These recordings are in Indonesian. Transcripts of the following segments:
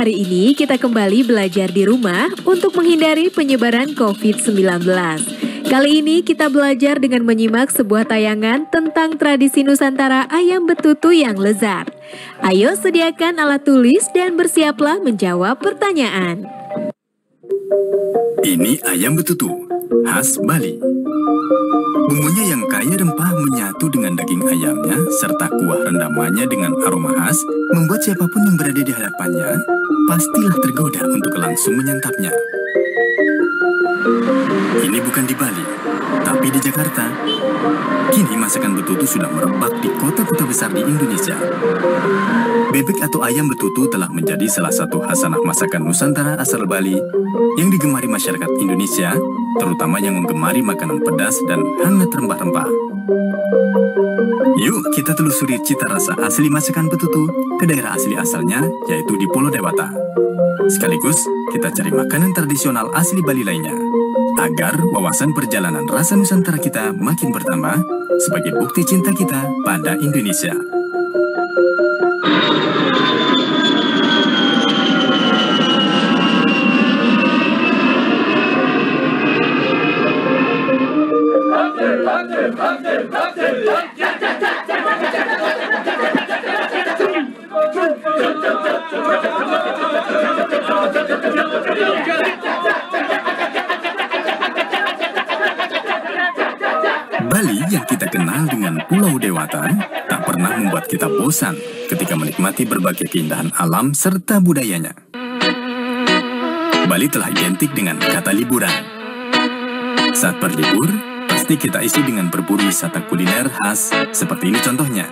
Hari ini kita kembali belajar di rumah untuk menghindari penyebaran COVID-19. Kali ini kita belajar dengan menyimak sebuah tayangan tentang tradisi Nusantara ayam betutu yang lezat. Ayo sediakan alat tulis dan bersiaplah menjawab pertanyaan. Ini ayam betutu, khas Bali. Bumbunya yang kaya rempah menyatu dengan daging ayamnya serta kuah rendamannya dengan aroma khas membuat siapapun yang berada di hadapannya pastilah tergoda untuk langsung menyantapnya. Ini bukan di Bali, tapi di Jakarta. Kini masakan betutu sudah merebak di kota-kota besar di Indonesia. Bebek atau ayam betutu telah menjadi salah satu khasanah masakan Nusantara asal Bali yang digemari masyarakat Indonesia, terutama yang menggemari makanan pedas dan hangat rempah-rempah. Yuk kita telusuri cita rasa asli masakan betutu ke daerah asli asalnya, yaitu di Pulau Dewata. Sekaligus kita cari makanan tradisional asli Bali lainnya, agar wawasan perjalanan rasa Nusantara kita makin bertambah sebagai bukti cinta kita pada Indonesia. Bali yang kita kenal dengan Pulau Dewata tak pernah membuat kita bosan ketika menikmati berbagai keindahan alam serta budayanya. Bali telah identik dengan kata liburan. Saat berlibur, pasti kita isi dengan berburu wisata kuliner khas seperti ini contohnya.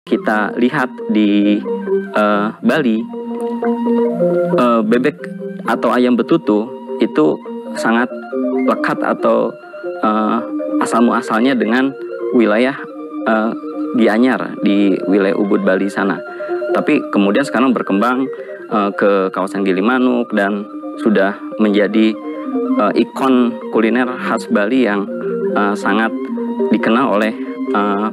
Kita lihat di Bali, bebek atau ayam betutu itu sangat lekat atau asal muasalnya dengan wilayah Gianyar di wilayah Ubud Bali sana. Tapi kemudian sekarang berkembang ke kawasan Gilimanuk dan sudah menjadi ikon kuliner khas Bali yang sangat dikenal oleh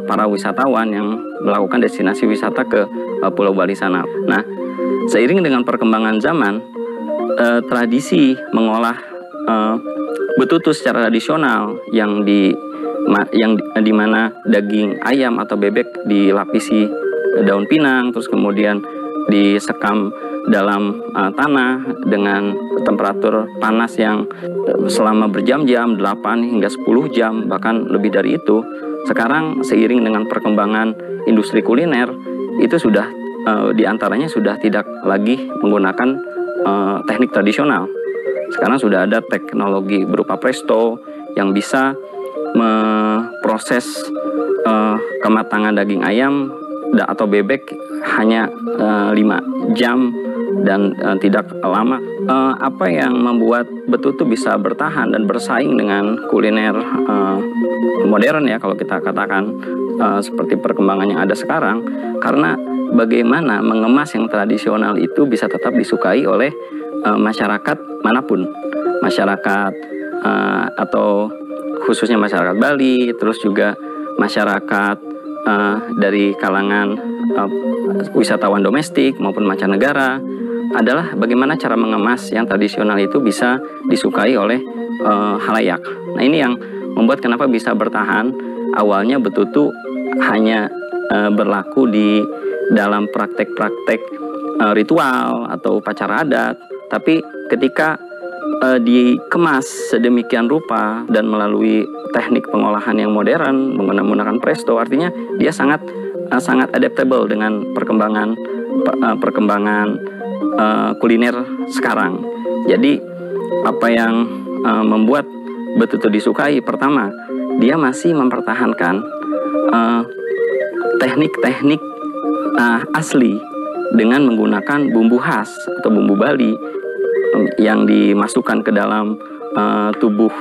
para wisatawan yang melakukan destinasi wisata ke Pulau Bali sana. Nah, seiring dengan perkembangan zaman, tradisi mengolah betutu secara tradisional yang di mana daging ayam atau bebek dilapisi daun pinang, terus kemudian disekam dalam tanah dengan temperatur panas yang selama berjam-jam, 8 hingga 10 jam, bahkan lebih dari itu. Sekarang seiring dengan perkembangan industri kuliner, itu sudah diantaranya sudah tidak lagi menggunakan teknik tradisional. Sekarang sudah ada teknologi berupa presto yang bisa memproses kematangan daging ayam atau bebek hanya 5 jam dan tidak lama. Apa yang membuat betutu bisa bertahan dan bersaing dengan kuliner modern ya, kalau kita katakan seperti perkembangan yang ada sekarang, karena bagaimana mengemas yang tradisional itu bisa tetap disukai oleh masyarakat manapun, masyarakat atau khususnya masyarakat Bali, terus juga masyarakat dari kalangan wisatawan domestik maupun mancanegara, adalah bagaimana cara mengemas yang tradisional itu bisa disukai oleh halayak. Nah, ini yang membuat kenapa bisa bertahan. Awalnya betutu hanya berlaku di dalam praktek-praktek ritual atau upacara adat, tapi ketika dikemas sedemikian rupa dan melalui teknik pengolahan yang modern menggunakan presto, artinya dia sangat adaptable dengan perkembangan kuliner sekarang. Jadi apa yang membuat betul-betul disukai, pertama dia masih mempertahankan teknik-teknik asli dengan menggunakan bumbu khas atau bumbu Bali yang dimasukkan ke dalam tubuh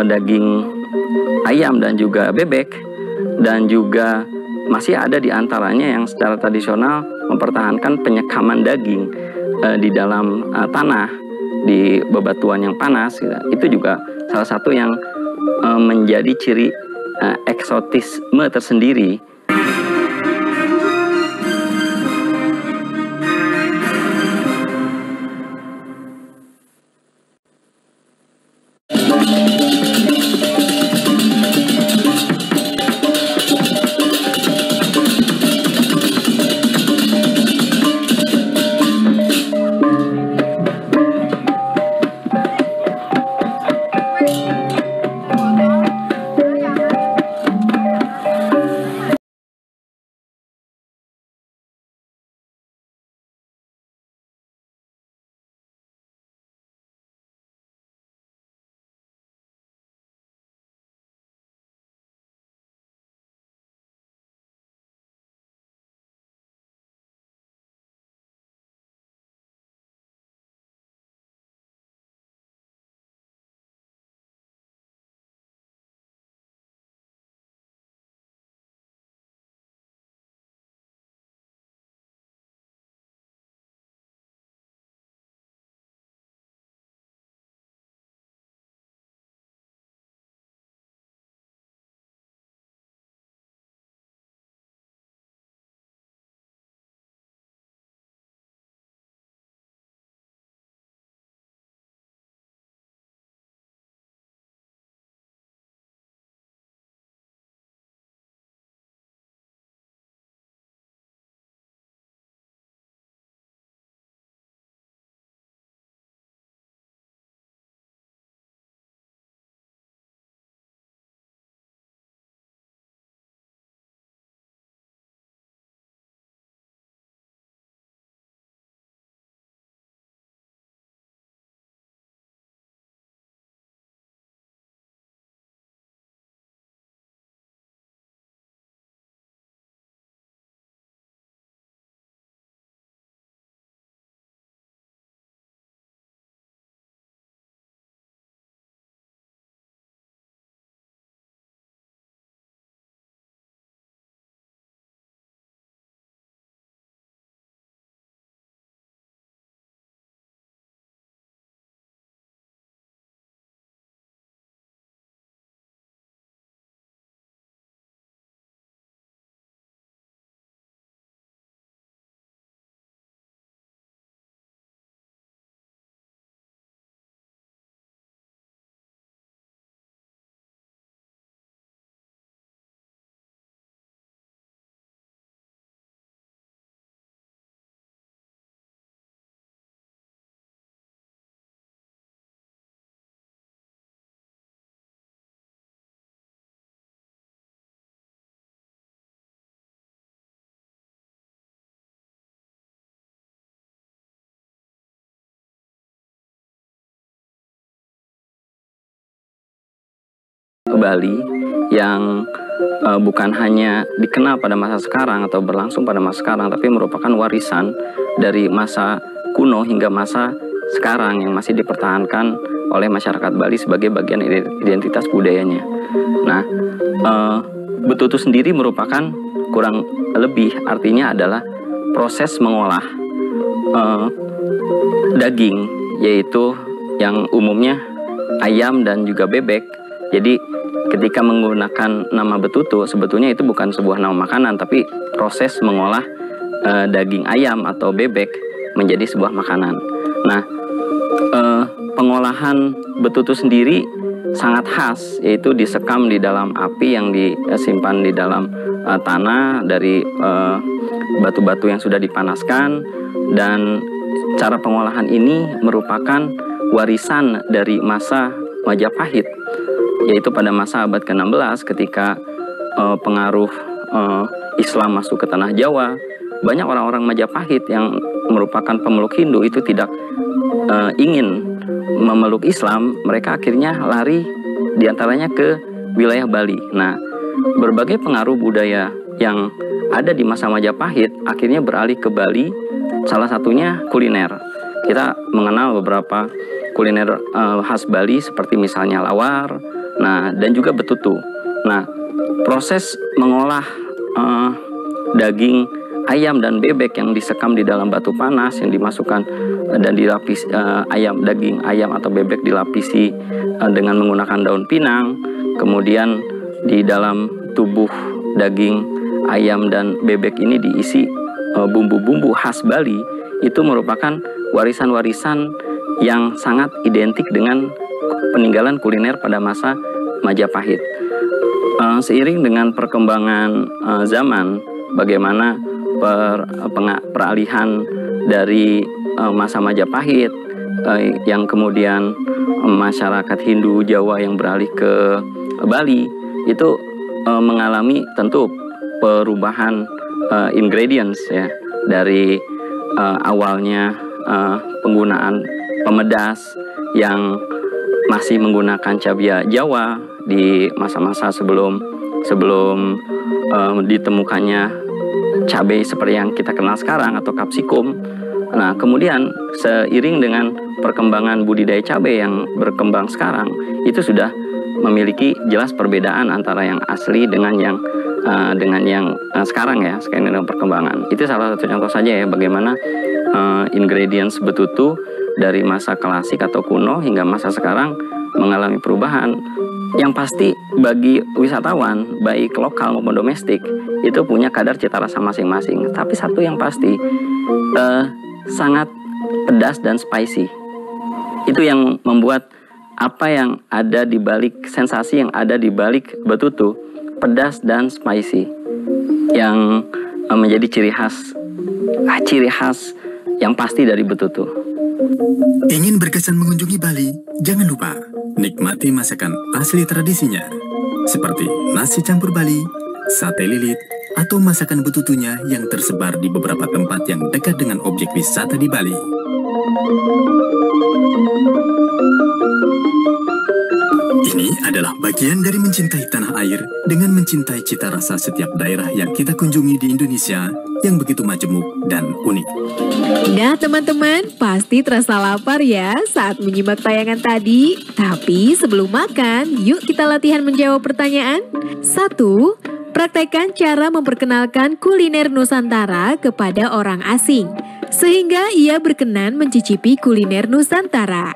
daging ayam dan juga bebek, dan juga masih ada di antaranya yang secara tradisional mempertahankan penyekaman daging di dalam tanah di bebatuan yang panas gitu. Itu juga salah satu yang menjadi ciri eksotisme tersendiri. Bali yang bukan hanya dikenal pada masa sekarang atau berlangsung pada masa sekarang, tapi merupakan warisan dari masa kuno hingga masa sekarang yang masih dipertahankan oleh masyarakat Bali sebagai bagian identitas budayanya. Nah, betutu sendiri merupakan kurang lebih artinya adalah proses mengolah daging, yaitu yang umumnya ayam dan juga bebek. Jadi ketika menggunakan nama betutu, sebetulnya itu bukan sebuah nama makanan, tapi proses mengolah daging ayam atau bebek menjadi sebuah makanan. Nah, pengolahan betutu sendiri sangat khas, yaitu disekam di dalam api yang disimpan di dalam tanah dari batu-batu yang sudah dipanaskan, dan cara pengolahan ini merupakan warisan dari masa Majapahit, yaitu pada masa abad ke-16 ketika pengaruh Islam masuk ke tanah Jawa. Banyak orang-orang Majapahit yang merupakan pemeluk Hindu itu tidak ingin memeluk Islam. Mereka akhirnya lari diantaranya ke wilayah Bali. Nah, berbagai pengaruh budaya yang ada di masa Majapahit akhirnya beralih ke Bali. Salah satunya kuliner. Kita mengenal beberapa kuliner khas Bali seperti misalnya lawar, nah, dan juga betutu. Nah, proses mengolah daging ayam dan bebek yang disekam di dalam batu panas yang dimasukkan dan dilapis daging ayam atau bebek dilapisi dengan menggunakan daun pinang. Kemudian di dalam tubuh daging ayam dan bebek ini diisi bumbu-bumbu khas Bali. Itu merupakan warisan-warisan yang sangat identik dengan peninggalan kuliner pada masa Majapahit. Seiring dengan perkembangan zaman, bagaimana peralihan dari masa Majapahit yang kemudian masyarakat Hindu Jawa yang beralih ke Bali itu mengalami tentu perubahan ingredients ya, dari awalnya penggunaan pemedas yang masih menggunakan cabai Jawa di masa-masa sebelum ditemukannya cabai seperti yang kita kenal sekarang atau kapsikum. Nah, kemudian seiring dengan perkembangan budidaya cabai yang berkembang sekarang, itu sudah memiliki jelas perbedaan antara yang asli dengan yang sekarang ya, sekarang dengan perkembangan. Itu salah satu contoh saja ya, bagaimana ingredients betutu dari masa klasik atau kuno hingga masa sekarang mengalami perubahan. Yang pasti bagi wisatawan, baik lokal maupun domestik, itu punya kadar cita rasa masing-masing. Tapi satu yang pasti, sangat pedas dan spicy. Itu yang membuat apa yang ada di balik, sensasi yang ada di balik betutu, pedas dan spicy, yang menjadi ciri khas yang pasti dari betutu. Ingin berkesan mengunjungi Bali? Jangan lupa nikmati masakan asli tradisinya, seperti nasi campur Bali, sate lilit, atau masakan betutunya yang tersebar di beberapa tempat yang dekat dengan objek wisata di Bali. Ini adalah bagian dari mencintai tanah air dengan mencintai cita rasa setiap daerah yang kita kunjungi di Indonesia yang begitu majemuk dan unik. Nah teman-teman, pasti terasa lapar ya saat menyimak tayangan tadi. Tapi sebelum makan, yuk kita latihan menjawab pertanyaan. 1. Praktekkan cara memperkenalkan kuliner Nusantara kepada orang asing, sehingga ia berkenan mencicipi kuliner Nusantara.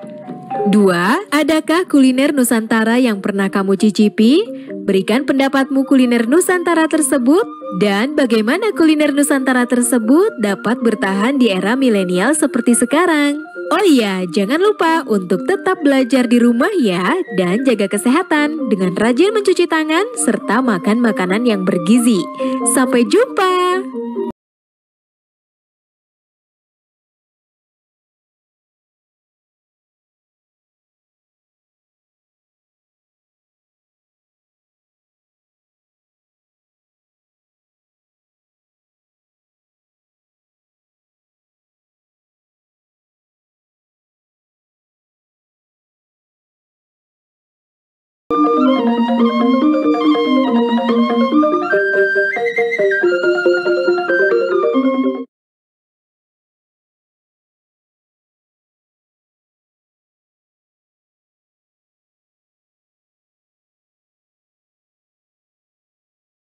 2. Adakah kuliner Nusantara yang pernah kamu cicipi? Berikan pendapatmu kuliner Nusantara tersebut dan bagaimana kuliner Nusantara tersebut dapat bertahan di era milenial seperti sekarang. Oh iya, jangan lupa untuk tetap belajar di rumah ya dan jaga kesehatan dengan rajin mencuci tangan serta makan makanan yang bergizi. Sampai jumpa!